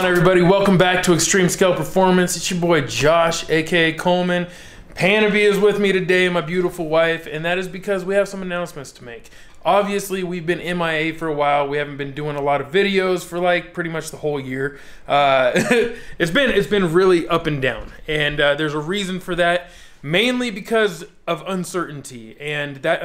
on, everybody? Welcome back to Extreme Scale Performance. It's your boy Josh, aka Coleman. Panaby is with me today, my beautiful wife, and that is because we have some announcements to make. Obviously, we've been MIA for a while. We haven't been doing a lot of videos for like pretty much the whole year. It's been really up and down, and there's a reason for that. Mainly because of uncertainty, and that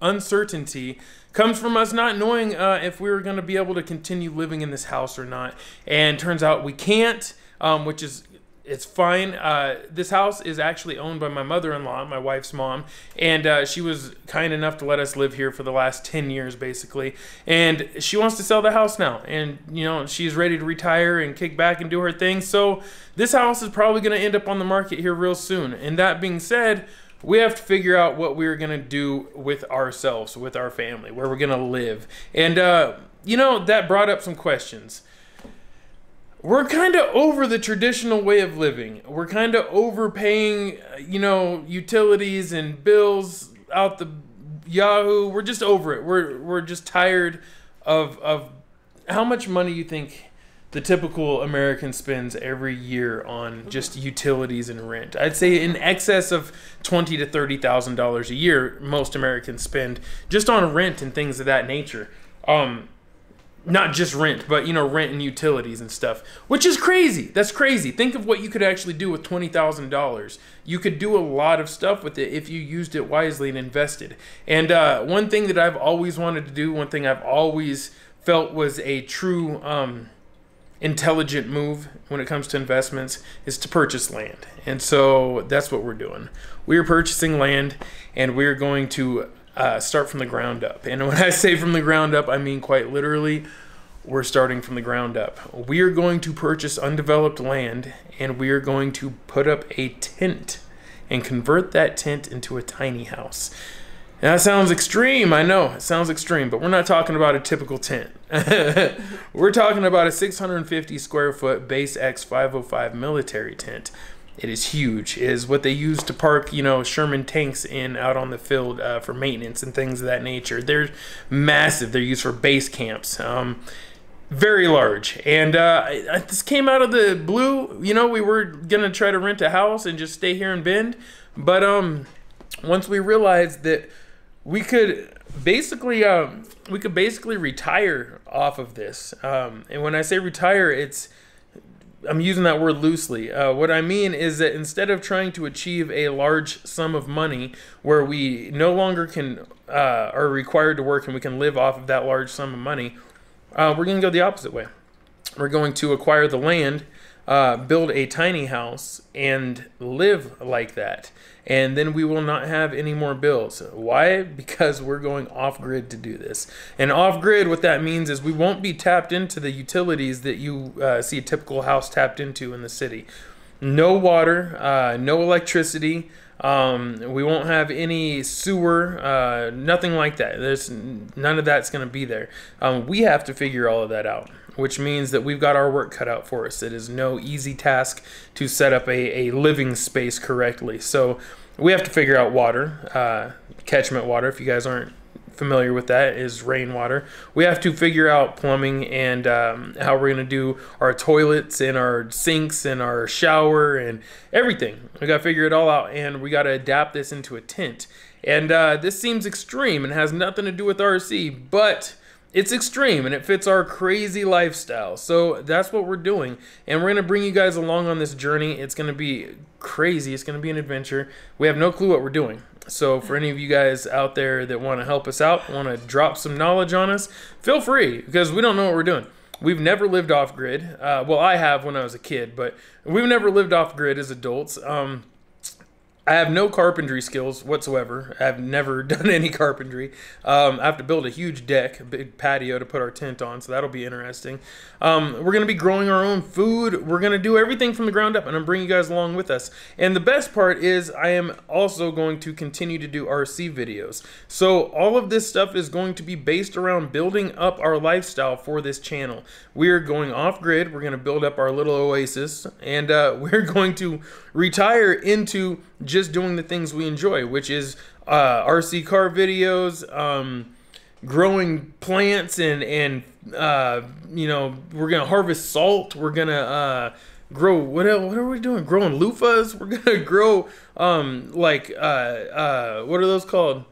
uncertainty comes from us not knowing if we were going to be able to continue living in this house or not. And turns out we can't, which is, it's fine. This house is actually owned by my mother-in-law, my wife's mom, and she was kind enough to let us live here for the last 10 years, basically. And she wants to sell the house now, and you know, she's ready to retire and kick back and do her thing. So this house is probably going to end up on the market here real soon. And that being said, we have to figure out what we're going to do with ourselves, with our family, where we're going to live. And you know, that brought up some questions. We're kind of over the traditional way of living. We're kind of overpaying, you know, utilities and bills out the Yahoo. We're just over it. We're just tired of how much money you think the typical American spends every year on just utilities and rent. I'd say in excess of $20,000 to $30,000 a year, most Americans spend just on rent and things of that nature. Not just rent, but, you know, rent and utilities and stuff, which is crazy. That's crazy. Think of what you could actually do with $20,000. You could do a lot of stuff with it if you used it wisely and invested. And one thing that I've always wanted to do, one thing I've always felt was a true intelligent move when it comes to investments is to purchase land. And so that's what we're doing. We're purchasing land, and we're going to start from the ground up. And when I say from the ground up, I mean quite literally, we're starting from the ground up. We are going to purchase undeveloped land, and we are going to put up a tent and convert that tent into a tiny house. And that sounds extreme, I know, it sounds extreme, but we're not talking about a typical tent. We're talking about a 650 square foot base X505 military tent. It is huge. It is what they use to park, you know, Sherman tanks in out on the field for maintenance and things of that nature. They're massive. They're used for base camps. Very large. And this came out of the blue. You know, we were gonna try to rent a house and just stay here in Bend, but once we realized that we could basically retire off of this. And when I say retire, I'm using that word loosely. What I mean is that instead of trying to achieve a large sum of money where we no longer are required to work and we can live off of that large sum of money, we're going to go the opposite way. We're going to acquire the land, build a tiny house, and live like that. And then we will not have any more bills. Why? Because we're going off-grid to do this. And off-grid, what that means is we won't be tapped into the utilities that you see a typical house tapped into in the city. No water, no electricity. We won't have any sewer, nothing like that. None of that's going to be there. We have to figure all of that out, which means that we've got our work cut out for us. It is no easy task to set up a living space correctly. So we have to figure out water, catchment water, if you guys aren't familiar with that, is rainwater. We have to figure out plumbing and how we're going to do our toilets and our sinks and our shower and everything. We got to figure it all out, and we got to adapt this into a tent. And this seems extreme and has nothing to do with RC, but it's extreme and it fits our crazy lifestyle. So that's what we're doing. And we're going to bring you guys along on this journey. It's going to be crazy. It's going to be an adventure. We have no clue what we're doing. So for any of you guys out there that want to help us out, want to drop some knowledge on us, feel free, because we don't know what we're doing. We've never lived off grid. Well, I have when I was a kid, but we've never lived off grid as adults. I have no carpentry skills whatsoever. I've never done any carpentry. I have to build a huge deck, a big patio to put our tent on, so that'll be interesting. We're going to be growing our own food. We're going to do everything from the ground up, and I'm bringing you guys along with us. And the best part is I am also going to continue to do RC videos. So all of this stuff is going to be based around building up our lifestyle for this channel. We are going off-grid. We're going to build up our little oasis, and we're going to retire into just doing the things we enjoy, which is RC car videos, growing plants and you know, we're gonna harvest salt. We're gonna grow what are we doing? Growing loofahs. We're gonna grow like what are those called?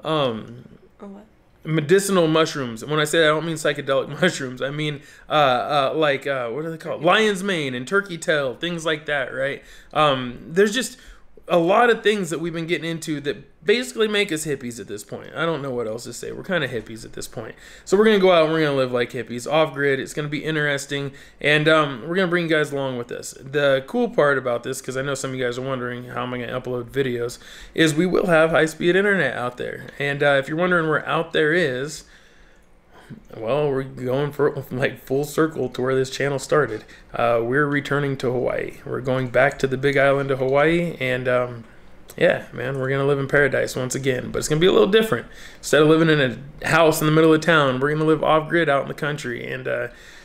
What? Medicinal mushrooms. And when I say that, I don't mean psychedelic mushrooms. I mean like what are they called? Lion's mane and turkey tail, things like that, right? There's just a lot of things that we've been getting into that basically make us hippies at this point. I don't know what else to say. We're kind of hippies at this point. So we're going to go out and we're going to live like hippies, off-grid. It's going to be interesting, and we're going to bring you guys along with us. The cool part about this, because I know some of you guys are wondering how am I going to upload videos, is we will have high-speed internet out there. And if you're wondering where out there is, well, we're going for like full circle to where this channel started. We're returning to Hawaii. We're going back to the big island of Hawaii, and yeah, man, we're gonna live in paradise once again. But it's gonna be a little different. Instead of living in a house in the middle of town, we're gonna live off grid out in the country, and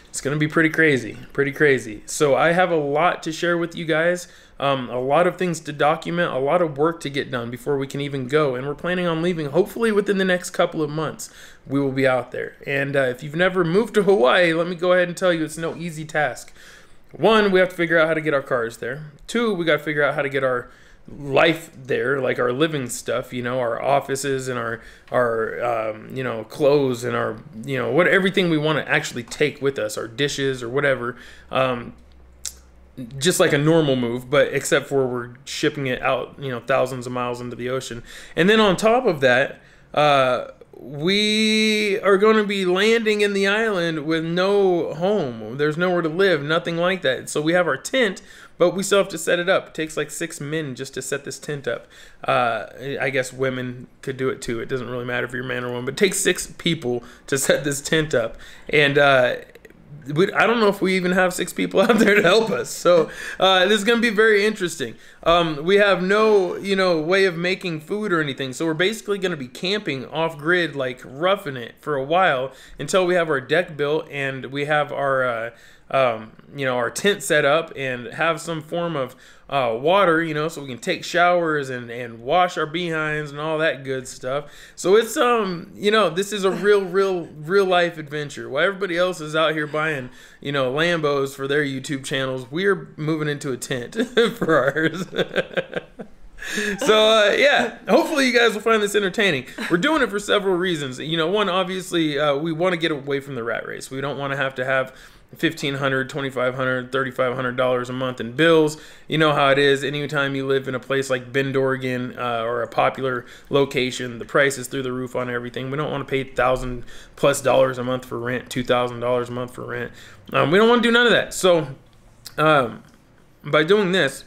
it's gonna be pretty crazy, pretty crazy. So I have a lot to share with you guys. A lot of things to document, a lot of work to get done before we can even go. And we're planning on leaving hopefully within the next couple of months. We will be out there. And if you've never moved to Hawaii, let me go ahead and tell you it's no easy task. One, we have to figure out how to get our cars there. Two, we got to figure out how to get our life there, like our living stuff, you know, our offices and our you know, clothes and our, you know, what everything we want to actually take with us, our dishes or whatever. Just like a normal move, but except for we're shipping it out, you know, thousands of miles into the ocean. And then on top of that, we are going to be landing in the island with no home. There's nowhere to live, nothing like that. So we have our tent, but we still have to set it up. It takes like 6 men just to set this tent up. I guess women could do it too. It doesn't really matter if you're a man or woman, but it takes 6 people to set this tent up. And I don't know if we even have 6 people out there to help us. So this is going to be very interesting. We have no, you know, way of making food or anything. So we're basically going to be camping off grid, like roughing it for a while until we have our deck built and we have our, you know, our tent set up and have some form of water, you know, so we can take showers and wash our behinds and all that good stuff. So it's you know, this is a real life adventure. While everybody else is out here buying, you know, Lambos for their YouTube channels, we're moving into a tent for ours. So yeah, hopefully you guys will find this entertaining. We're doing it for several reasons. You know, one, obviously we want to get away from the rat race. We don't want to have $1,500, $2,500, $3,500 a month in bills. You know how it is. Anytime you live in a place like Bend, Oregon, or a popular location, the price is through the roof on everything. We don't want to pay $1,000+ a month for rent, $2,000 a month for rent. We don't want to do none of that. So by doing this,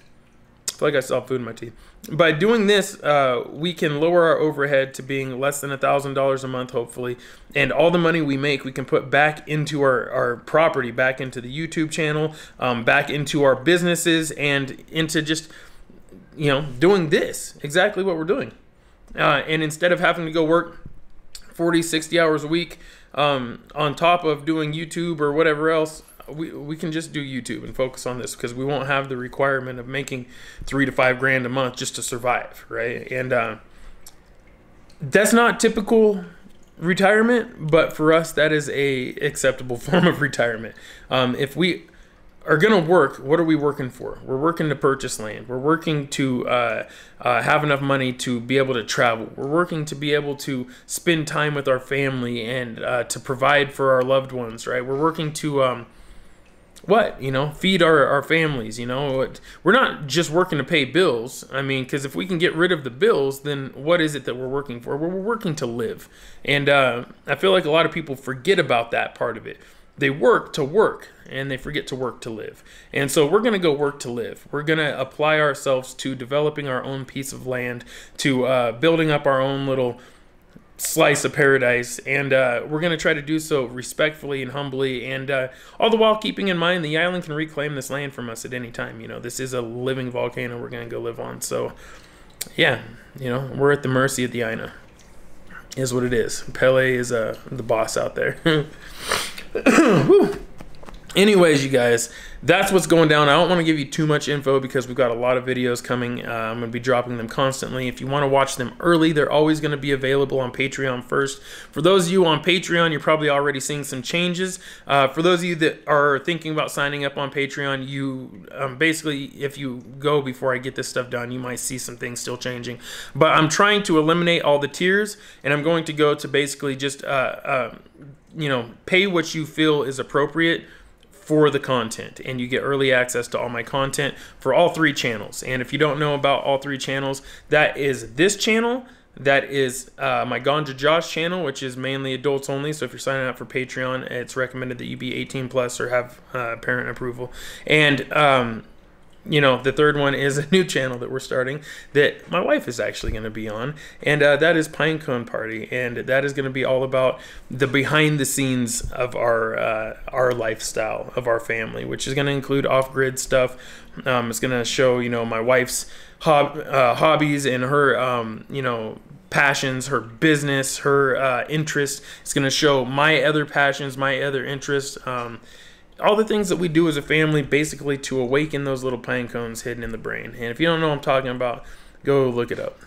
I feel like I saw food in my teeth. By doing this, we can lower our overhead to being less than $1,000 a month, hopefully. And all the money we make, we can put back into our property, back into the YouTube channel, back into our businesses, and into just, you know, doing this, exactly what we're doing. And instead of having to go work 40, 60 hours a week on top of doing YouTube or whatever else, we can just do YouTube and focus on this because we won't have the requirement of making $3 to $5 grand a month just to survive, right? And that's not typical retirement, but for us that is a acceptable form of retirement. If we are gonna work, what are we working for? We're working to purchase land. We're working to have enough money to be able to travel. We're working to be able to spend time with our family and to provide for our loved ones, right? We're working to you know, feed our families, you know. We're not just working to pay bills. I mean, because if we can get rid of the bills, then what is it that we're working for? Well, we're working to live. And I feel like a lot of people forget about that part of it. They work to work, and they forget to work to live. And so we're going to go work to live. We're going to apply ourselves to developing our own piece of land, to building up our own little slice of paradise, and we're going to try to do so respectfully and humbly, and all the while keeping in mind the island can reclaim this land from us at any time. You know, this is a living volcano we're going to go live on. So yeah, you know, we're at the mercy of the Aina, is what it is. Pele is the boss out there. Woo. Anyways, you guys, that's what's going down. I don't want to give you too much info because we've got a lot of videos coming. I'm going to be dropping them constantly. If you want to watch them early, they're always going to be available on Patreon first. For those of you on Patreon, you're probably already seeing some changes. For those of you that are thinking about signing up on Patreon, you basically, if you go before I get this stuff done, you might see some things still changing. But I'm trying to eliminate all the tiers, and I'm going to go to basically just, you know, pay what you feel is appropriate for the content, and you get early access to all my content for all 3 channels. And if you don't know about all 3 channels, that is this channel, that is my Ganja Josh channel, which is mainly adults only. So if you're signing up for Patreon, it's recommended that you be 18 plus or have parent approval. And you know, the third one is a new channel that we're starting that my wife is actually going to be on, and that is Pinecone Party, and that is going to be all about the behind the scenes of our lifestyle of our family, which is going to include off-grid stuff. It's going to show, you know, my wife's hobbies and her you know, passions, her business, her interests. It's going to show my other passions, my other interests, all the things that we do as a family, basically to awaken those little pine cones hidden in the brain. And if you don't know what I'm talking about, go look it up.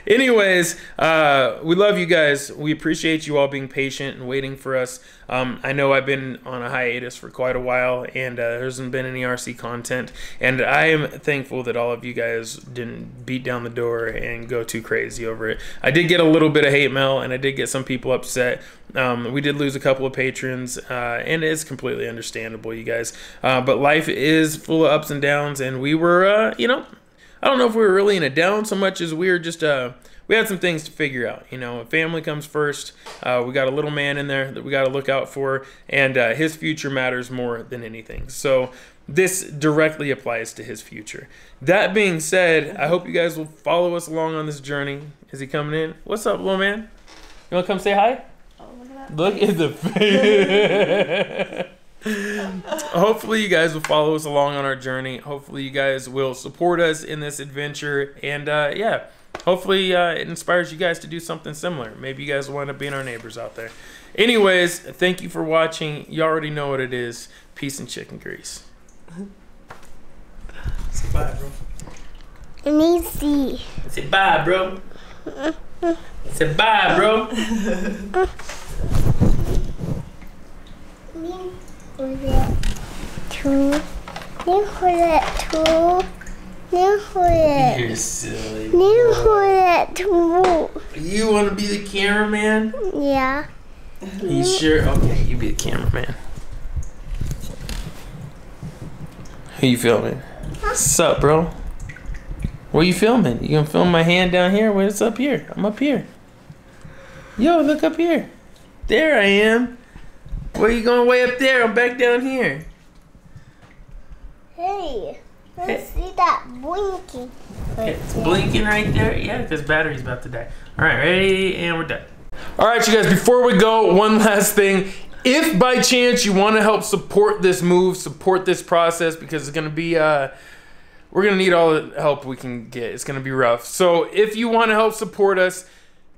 Anyways, we love you guys. We appreciate you all being patient and waiting for us. I know I've been on a hiatus for quite a while, and there hasn't been any RC content. And I am thankful that all of you guys didn't beat down the door and go too crazy over it. I did get a little bit of hate mail, and I did get some people upset. We did lose a couple of patrons, and it's completely understandable, you guys. But life is full of ups and downs, and we were, you know, I don't know if we were really in a down so much as we were just, we had some things to figure out. You know, family comes first. We got a little man in there that we got to look out for, and his future matters more than anything. So this directly applies to his future. That being said, I hope you guys will follow us along on this journey. Is he coming in? What's up, little man? You want to come say hi? Oh, look at that. Look at the face. Hopefully you guys will follow us along on our journey. Hopefully you guys will support us in this adventure, and yeah, hopefully it inspires you guys to do something similar. Maybe you guys will end up being our neighbors out there. Anyways, thank you for watching. You already know what it is. Peace and chicken grease. Say bye, bro. Let me see. Say bye, bro. Say bye, bro. You're silly. You want to be the cameraman? Yeah. You sure? Okay, you be the cameraman. Who you filming? What's up, bro? What are you filming? You gonna film my hand down here? What's up here? I'm up here. Yo, look up here. There I am. Where you going way up there? I'm back down here. Hey, let's see that blinking. It's blinking right there. Yeah, because battery's about to die. All right, ready, and we're done. All right, you guys, before we go, one last thing. If by chance you want to help support this move, support this process, because it's going to be, we're going to need all the help we can get. It's going to be rough. So if you want to help support us,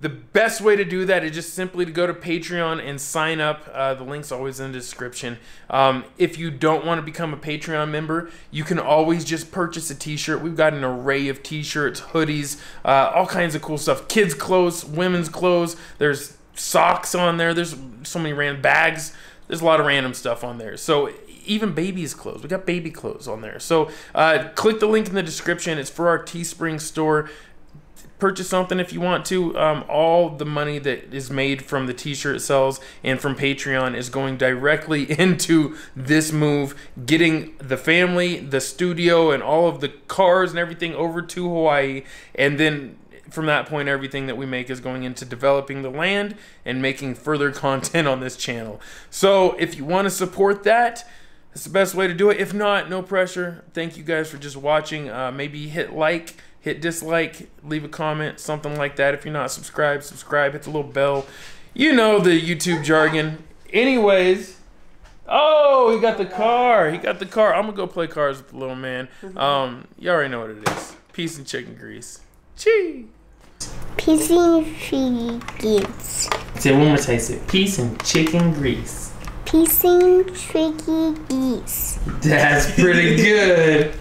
the best way to do that is just simply to go to Patreon and sign up. The link's always in the description. If you don't want to become a Patreon member, you can always just purchase a t-shirt. We've got an array of t-shirts, hoodies, all kinds of cool stuff. Kids' clothes, women's clothes. There's socks on there. There's so many random bags. There's a lot of random stuff on there. So even babies' clothes. We got baby clothes on there. So click the link in the description. It's for our Teespring store. Purchase something if you want to. All the money that is made from the t-shirt sales and from Patreon is going directly into this move, getting the family, the studio, and all of the cars and everything over to Hawaii. And then from that point, everything that we make is going into developing the land and making further content on this channel. So if you want to support that, that's the best way to do it. If not, no pressure. Thank you guys for just watching. Maybe hit like, hit dislike, leave a comment, something like that. If you're not subscribed, subscribe, hit the little bell. You know the YouTube jargon. Anyways, oh, he got the car. He got the car. I'm going to go play cars with the little man. You already know what it is. Peace and chicken grease. Chee. Peace and chicken grease. Say it one more time. Say peace and chicken grease. Piecing tricky geese. That's pretty good.